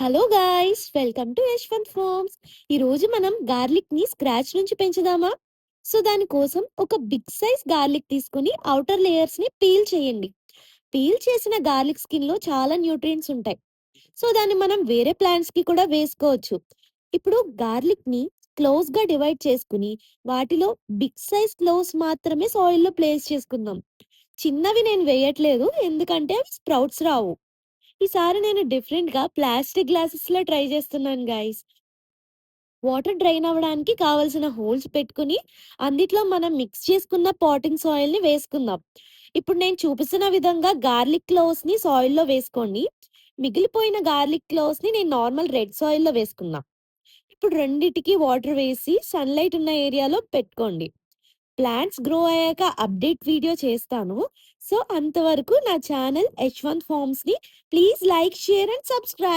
Hello guys! Welcome to Yashwant farms. ఈరోజు మనం గార్లిక్‌ని స్క్రాచ్ నుంచి పెంచుదామా? దానికోసం ఒక బిగ్ సైజ్ గార్లిక్ తీసుకొని ఔటర్ లేయర్స్‌ని పీల్ చేయండి. పీల్ చేసిన గార్లిక్ స్కిన్‌లో చాలా న్యూట్రియంట్స్ ఉంటాయి. దాన్ని మనం వేరే ప్లాంట్స్‌కి కూడా వేసుకోవచ్చు. ఇప్పుడు గార్లిక్‌ని క్లోవ్స్‌గా డివైడ్ చేసుకొని, వాటిలో బిగ్ సైజ్ క్లోవ్స్ మాత్రమే సాయిల్‌లో ప్లేస్ చేసుకుందాం. చిన్నవి నేను వేయట్లేదు, ఎందుకంటే అవి స్ప్రౌట్స్ రావు. ఈసారి నేను డిఫరెంట్‌గా ప్లాస్టిక్ గ్లాసెస్‌లో ట్రై చేస్తున్నాను గైస్. వాటర్ డ్రైన్ అవ్వడానికి కావాల్సిన హోల్స్ పెట్టుకొని, అందుట్లో మనం మిక్స్ చేసుకున్న పాటింగ్ సాయిల్‌ని వేసుకుందాం. ఇప్పుడు నేను చూపిస్తున్న విధంగా గార్లిక్ క్లోవ్స్‌ని సాయిల్‌లో వేసుకోండి. మిగిలిపోయిన గార్లిక్ క్లోవ్స్‌ని నేను నార్మల్ రెడ్ సాయిల్‌లో వేసుకున్నా. ఇప్పుడు రెండిటికి వాటర్ వేసి సన్‌లైట్ ఉన్న ఏరియాలో పెట్టుకోండి. ప్లాంట్స్ గ్రో అయ్యాక అప్డేట్ వీడియో చేస్తాను. అంతవరకు నా ఛానల్ యశ్వంత్ ఫార్మ్స్‌ని please like, share and subscribe.